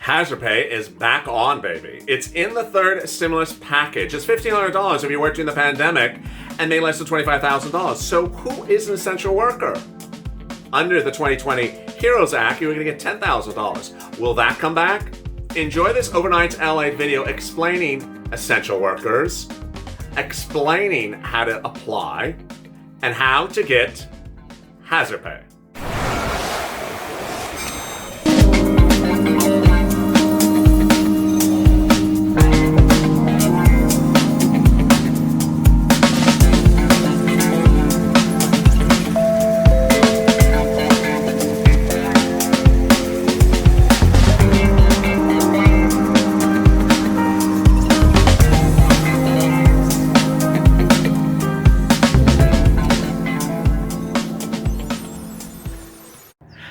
Hazard pay is back on, baby. It's in the third stimulus package. It's $1,500 if you worked during the pandemic and made less than $25,000. So who is an essential worker? Under the 2020 HEROES Act, you were going to get $10,000. Will that come back? Enjoy this overnight LALATE video explaining essential workers, explaining how to apply, and how to get hazard pay.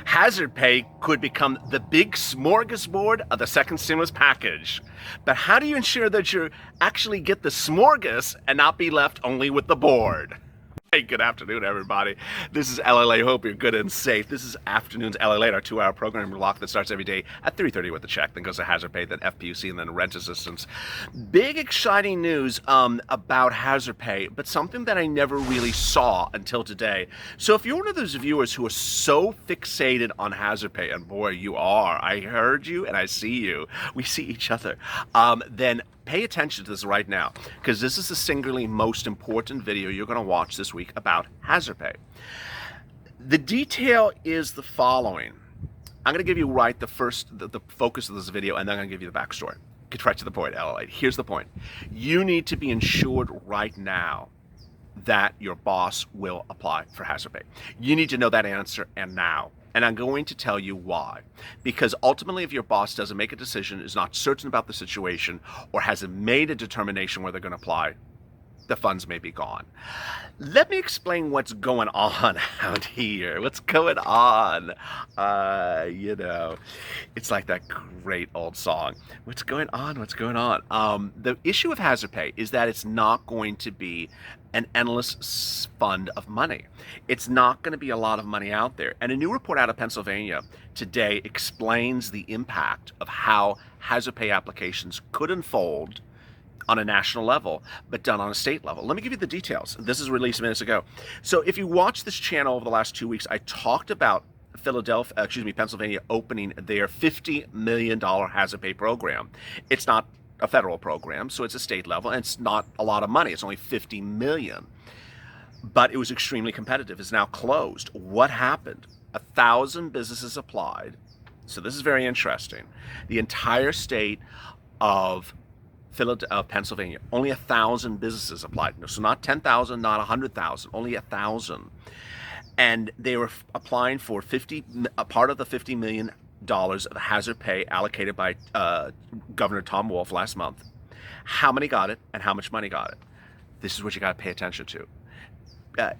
Hazard pay could become the big smorgasbord of the second stimulus package. But how do you ensure that you actually get the smorgas and not be left only with the board? Hey, good afternoon, everybody. This is LALATE. Hope you're good and safe. This is Afternoon's LALATE, our 2-hour program block that starts every day at 3:30 with a check, then goes to hazard pay, then FPUC, and then rent assistance. Big, exciting news about hazard pay, but something that I never really saw until today. So if you're one of those viewers who are so fixated on hazard pay, and boy, you are. I heard you and I see you. We see each other. Then pay attention to this right now, because this is the singularly most important video you're going to watch this week about hazard pay. The detail is the following. I'm going to give you the focus of this video, and then I'm going to give you the backstory. Get right to the point, LALATE. Here's the point. You need to be ensured right now that your boss will apply for hazard pay. You need to know that answer, and now. And I'm going to tell you why. Because ultimately, if your boss doesn't make a decision, is not certain about the situation, or hasn't made a determination where they're going to apply, the funds may be gone. Let me explain what's going on out here. What's going on? It's like that great old song. What's going on? What's going on? The issue of hazard pay is that it's not going to be an endless fund of money. It's not going to be a lot of money out there. And a new report out of Pennsylvania today explains the impact of how hazard pay applications could unfold on a national level, but done on a state level. Let me give you the details. This is released minutes ago. So if you watch this channel over the last 2 weeks, I talked about Pennsylvania opening their $50 million hazard pay program. It's not a federal program, so it's a state level, and it's not a lot of money. It's only $50 million. But it was extremely competitive. It's now closed. What happened? 1,000 businesses applied. So this is very interesting. The entire state of Pennsylvania, only 1,000 businesses applied. So not 10,000, not 100,000, only 1,000. And they were applying for a part of the $50 million of hazard pay allocated by Governor Tom Wolf last month. How many got it and how much money got it? This is what you got to pay attention to.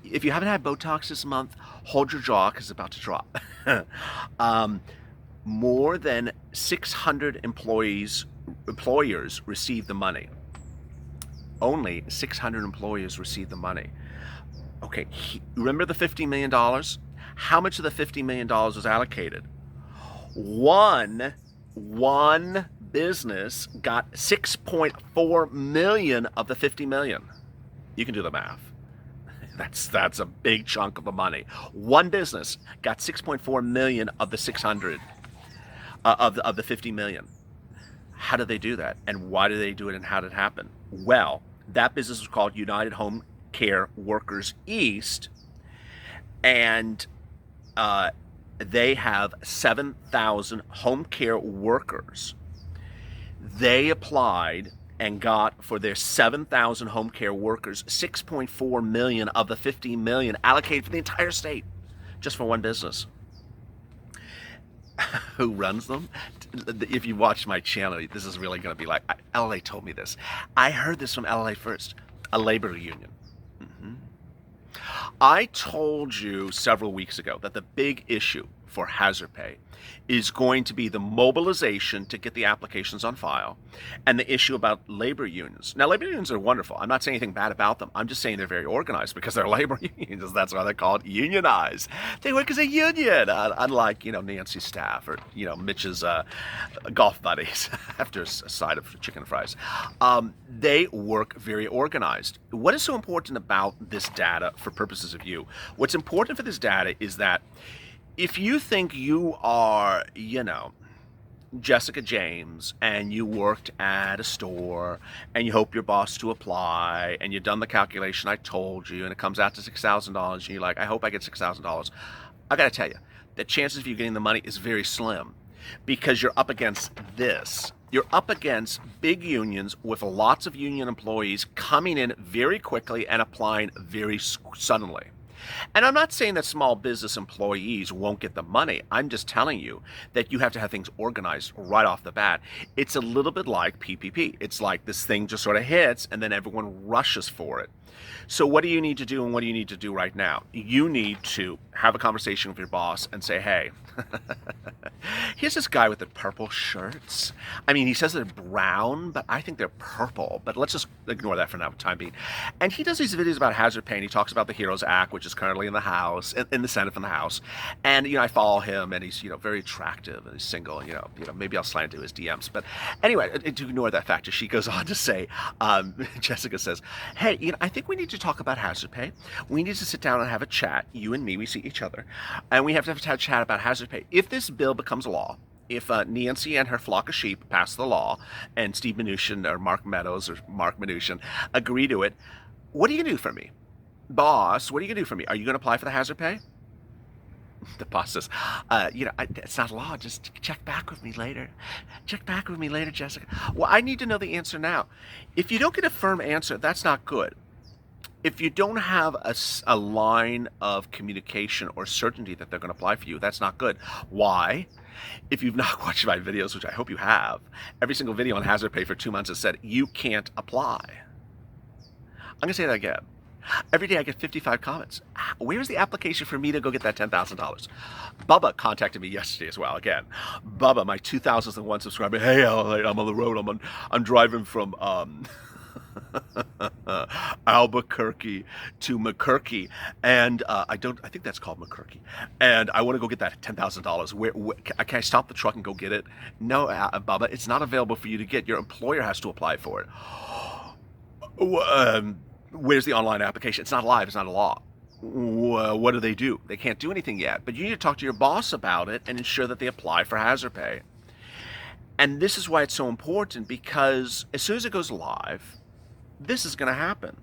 If you haven't had Botox this month, hold your jaw because it's about to drop. More than 600 employers received the money. Only 600 employers received the money. Okay, remember the $50 million? How much of the $50 million was allocated? One business got 6.4 million of the 50 million. You can do the math. That's a big chunk of the money. One business got 6.4 million of the 600 of the 50 million. How did they do that? And why did they do it, and how did it happen? Well, that business was called United Home Care Workers East, and they have 7,000 home care workers. They applied and got, for their 7,000 home care workers, 6.4 million of the 50 million allocated for the entire state, just for one business. Who runs them? If you watch my channel, this is really going to be like, LALATE told me this. I heard this from LALATE first, a labor union. I told you several weeks ago that the big issue for hazard pay is going to be the mobilization to get the applications on file and the issue about labor unions. Now, labor unions are wonderful. I'm not saying anything bad about them. I'm just saying they're very organized because they're labor unions. That's why they're called unionized. They work as a union, unlike, Nancy's staff or, Mitch's golf buddies after a side of chicken and fries. They work very organized. What is so important about this data for purposes of you? What's important for this data is that if you think you are, Jessica James, and you worked at a store, and you hope your boss to apply, and you've done the calculation I told you, and it comes out to $6,000, and you're like, I hope I get $6,000. I got to tell you, the chances of you getting the money is very slim because you're up against this. You're up against big unions with lots of union employees coming in very quickly and applying very suddenly. And I'm not saying that small business employees won't get the money. I'm just telling you that you have to have things organized right off the bat. It's a little bit like PPP. It's like this thing just sort of hits and then everyone rushes for it. So what do you need to do, and what do you need to do right now? You need to have a conversation with your boss and say, hey, here's this guy with the purple shirts. I mean, he says they're brown, but I think they're purple. But let's just ignore that for now, time being. And he does these videos about hazard pay, and he talks about the HEROES Act, which is currently in the House, in the Senate from the House. And, I follow him, and he's, very attractive, and he's single, and, maybe I'll slide into his DMs. But anyway, to ignore that factor, she goes on to say, Jessica says, hey, I think we need to talk about hazard pay. We need to sit down and have a chat. You and me, we see each other. And we have to have a chat about hazard pay. If this bill becomes law, if Nancy and her flock of sheep pass the law, and Steve Mnuchin or Mark Meadows or Mark Mnuchin agree to it, what are you going to do for me? Boss, what are you going to do for me? Are you going to apply for the hazard pay? The boss says, it's not law. Just check back with me later. Check back with me later, Jessica. Well, I need to know the answer now. If you don't get a firm answer, that's not good. If you don't have a line of communication or certainty that they're going to apply for you, that's not good. Why? If you've not watched my videos, which I hope you have, every single video on hazard pay for 2 months has said, you can't apply. I'm going to say that again. Every day I get 55 comments. Where's the application for me to go get that $10,000? Bubba contacted me yesterday as well. Again, Bubba, my 2001 subscriber. Hey, I'm on the road. I'm driving from Albuquerque to McCurkey, and I think that's called McCurkey, and I want to go get that $10,000. Where can I stop the truck and go get it? No, Bubba, it's not available for you to get. Your employer has to apply for it. Where's the online application? It's not live. It's not a law. What do? They can't do anything yet. But you need to talk to your boss about it and ensure that they apply for hazard pay. And this is why it's so important, because as soon as it goes live, this is going to happen.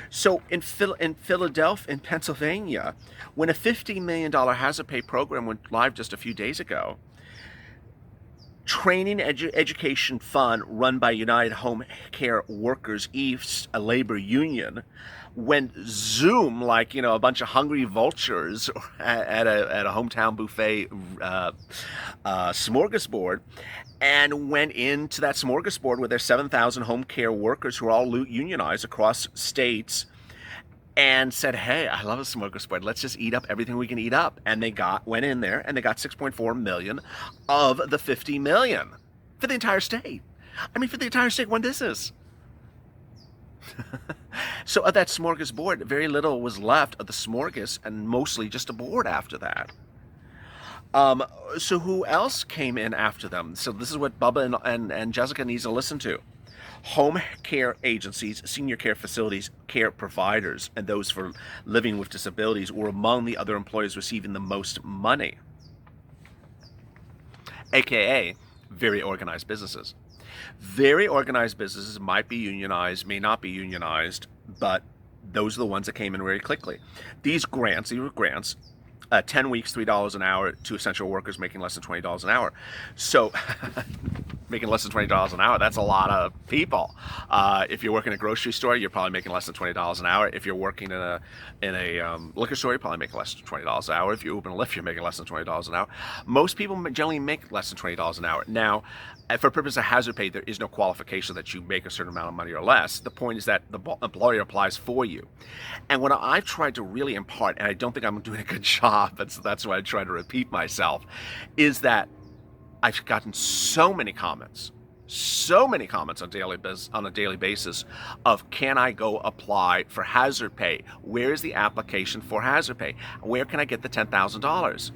So in Philadelphia, in Pennsylvania, when a $15 million hazard pay program went live just a few days ago, Training Education Fund run by United Home Care Workers East, a labor union, went Zoom like a bunch of hungry vultures at a hometown buffet smorgasbord, and went into that smorgasbord with their 7,000 home care workers who are all unionized across states, and said, hey, I love a smorgasbord. Let's just eat up everything we can eat up. And they went in there and they got 6.4 million of the 50 million for the entire state. I mean, for the entire state, one business. So of that smorgasbord, very little was left of the smorgas, and mostly just a board after that. So who else came in after them? So this is what Bubba and Jessica needs to listen to. Home care agencies, senior care facilities, care providers, and those for living with disabilities were among the other employers receiving the most money, aka very organized businesses. Very organized businesses might be unionized, may not be unionized, but those are the ones that came in very quickly. These were grants, 10 weeks, $3 an hour to essential workers making less than $20 an hour. So making less than $20 an hour. That's a lot of people. If you're working at a grocery store, you're probably making less than $20 an hour. If you're working in a liquor store, you're probably making less than $20 an hour. If you open a Lyft, you're making less than $20 an hour. Most people generally make less than $20 an hour. Now, for purpose of hazard pay, there is no qualification that you make a certain amount of money or less. The point is that the employer applies for you. And what I've tried to really impart, and I don't think I'm doing a good job, that's why I try to repeat myself, is that I've gotten so many comments on a daily basis of, can I go apply for hazard pay? Where is the application for hazard pay? Where can I get the $10,000?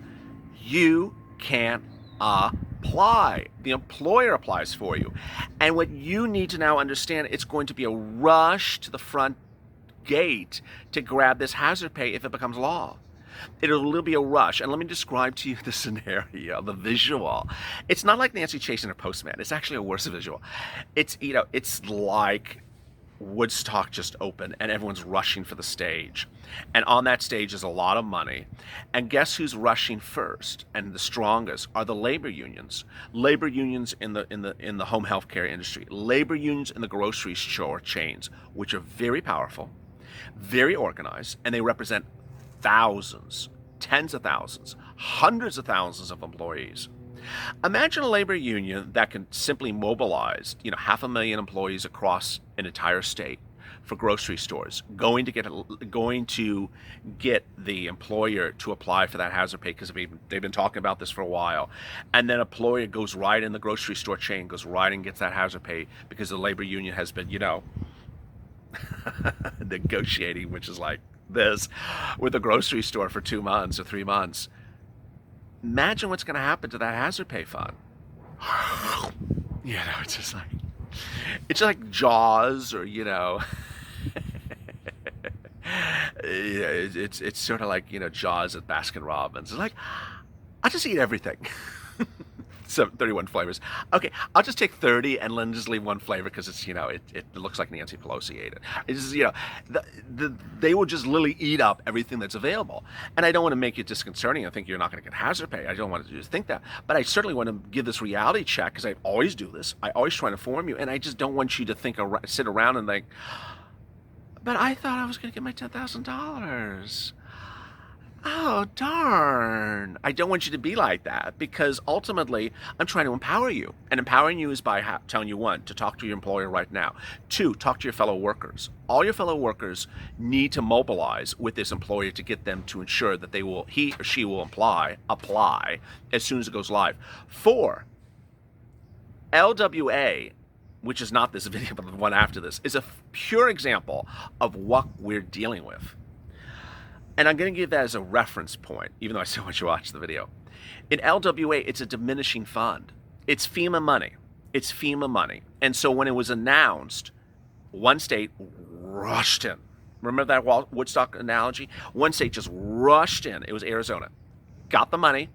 You can't apply. The employer applies for you. And what you need to now understand, it's going to be a rush to the front gate to grab this hazard pay if it becomes law. It'll be a rush. And let me describe to you the scenario, the visual. It's not like Nancy chasing her postman. It's actually a worse visual. It's like Woodstock just opened and everyone's rushing for the stage. And on that stage is a lot of money. And guess who's rushing first and the strongest are the labor unions. Labor unions in the home healthcare industry, labor unions in the grocery store chains, which are very powerful, very organized, and they represent thousands, tens of thousands, hundreds of thousands of employees. Imagine a labor union that can simply mobilize, 500,000 employees across an entire state for grocery stores, going to get the employer to apply for that hazard pay because they've been talking about this for a while, and then employer goes right in the grocery store chain, goes right and gets that hazard pay because the labor union has been, negotiating, which is like this, with the grocery store for 2 months or 3 months. Imagine what's going to happen to that hazard pay fund. It's just like Jaws, or it's sort of like Jaws at Baskin Robbins. It's like, I'll just eat everything. So 31 flavors. Okay, I'll just take 30 and then just leave one flavor because it's it looks like Nancy Pelosi ate it. It's just, they will just literally eat up everything that's available. And I don't want to make it disconcerting. I think you're not going to get hazard pay. I don't want to just think that. But I certainly want to give this reality check because I always do this. I always try to inform you, and I just don't want you to sit around and think, but I thought I was going to get my $10,000. Oh, darn. I don't want you to be like that because ultimately I'm trying to empower you. And empowering you is by telling you, 1, to talk to your employer right now. 2, talk to your fellow workers. All your fellow workers need to mobilize with this employer to get them to ensure that he or she will apply as soon as it goes live. 4, LWA, which is not this video, but the one after this, is a pure example of what we're dealing with. And I'm going to give that as a reference point, even though I still want you to watch the video. In LWA, it's a diminishing fund. It's FEMA money. And so when it was announced, one state rushed in. Remember that Woodstock analogy? One state just rushed in. It was Arizona. Got the money,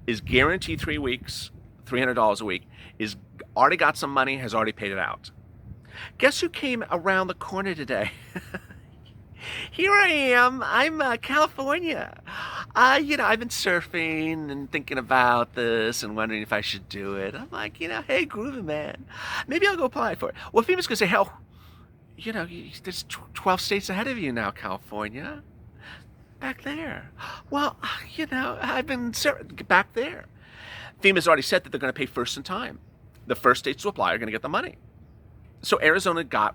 is guaranteed 3 weeks, $300 a week, is already got some money, has already paid it out. Guess who came around the corner today? Here I am. I'm California. I've been surfing and thinking about this and wondering if I should do it. I'm like, hey, groovy man, maybe I'll go apply for it. Well, FEMA's gonna say, hell, there's 12 states ahead of you now, California. Back there. Well, I've been back there. FEMA's already said that they're going to pay first in time. The first states to apply are going to get the money. So Arizona got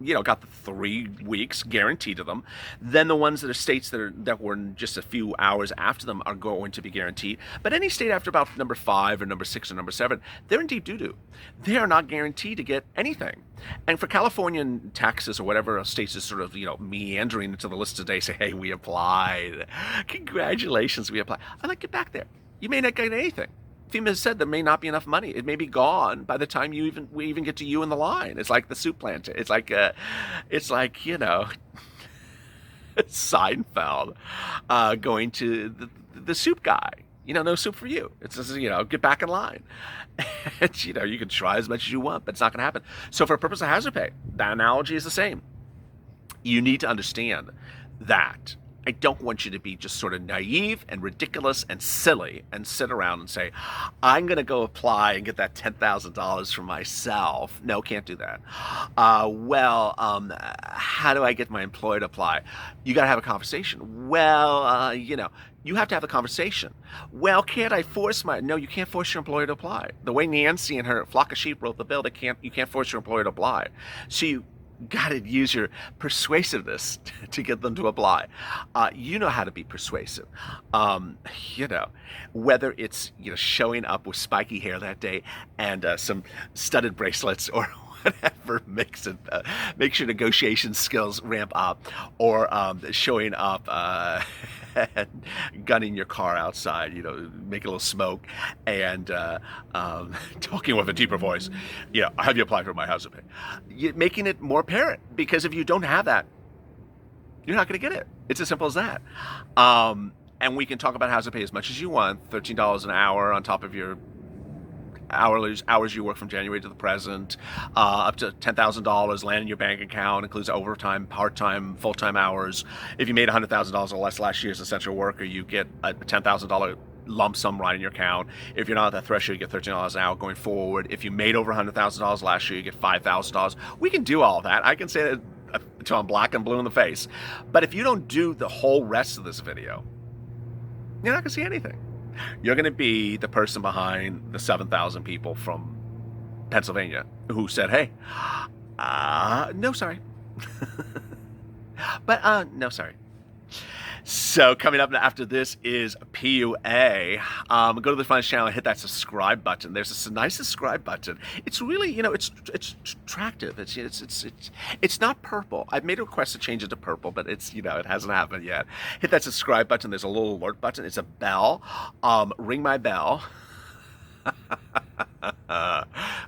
the 3 weeks guaranteed to them. Then the ones that are states that were just a few hours after them are going to be guaranteed. But any state after about number 5 or number 6 or number 7, they're in deep doo-doo. They are not guaranteed to get anything. And for California and Texas or whatever states is sort of meandering into the list today, say, hey, we applied. Congratulations, we applied. I'm like, get back there. You may not get anything. FEMA has said there may not be enough money. It may be gone by the time we even get to you in the line. It's like the soup planter. It's like Seinfeld going to the soup guy. No soup for you. It's just, get back in line. And, you can try as much as you want, but it's not going to happen. So for the purpose of hazard pay, that analogy is the same. You need to understand that I don't want you to be just sort of naive and ridiculous and silly and sit around and say, I'm going to go apply and get that $10,000 for myself. No, can't do that. How do I get my employer to apply? You got to have a conversation. You have to have a conversation. Well, can't I force No, you can't force your employer to apply. The way Nancy and her flock of sheep wrote the bill, you can't force your employer to apply. So you got to use your persuasiveness to get them to apply. You know how to be persuasive. Whether it's showing up with spiky hair that day and some studded bracelets or whatever makes your negotiation skills ramp up, or showing up and gunning your car outside, make a little smoke, and talking with a deeper voice. Have you applied for my housing pay? Making it more apparent, because if you don't have that, you're not going to get it. It's as simple as that. And we can talk about housing pay as much as you want. $13 an hour on top of your hours you work from January to the present, up to $10,000 land in your bank account, includes overtime, part-time, full-time hours. If you made $100,000 or less last year as an essential worker, you get a $10,000 lump sum right in your account. If you're not at that threshold, you get $13 an hour going forward. If you made over $100,000 last year, you get $5,000. We can do all that. I can say that until I'm black and blue in the face. But if you don't do the whole rest of this video, you're not going to see anything. You're going to be the person behind the 7,000 people from Pennsylvania who said, hey, no, sorry. But, no, sorry. So coming up after this is PUA. Go to the Finance channel and hit that subscribe button. There's a nice subscribe button. It's really, it's attractive. It's not purple. I've made a request to change it to purple, but it hasn't happened yet. Hit that subscribe button. There's a little alert button. It's a bell. Ring my bell.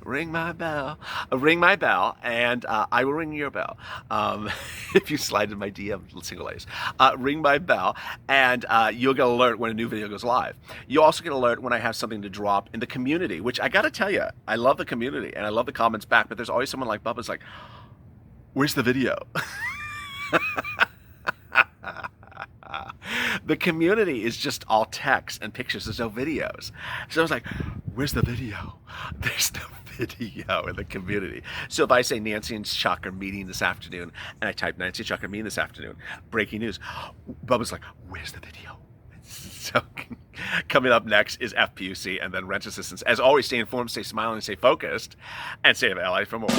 Ring my bell, and I will ring your bell. If you slide in my DM, single A's, ring my bell, and you'll get an alert when a new video goes live. You'll also get an alert when I have something to drop in the community, which I gotta tell you, I love the community and I love the comments back, but there's always someone like Bubba's like, where's the video? The community is just all text and pictures. There's no videos. So I was like, where's the video? There's no video in the community. So if I say Nancy and Chuck are meeting this afternoon, and I type Nancy and Chuck are meeting this afternoon, breaking news, Bubba's like, where's the video? So coming up next is FPUC and then rent assistance. As always, stay informed, stay smiling, stay focused, and stay in LA for more.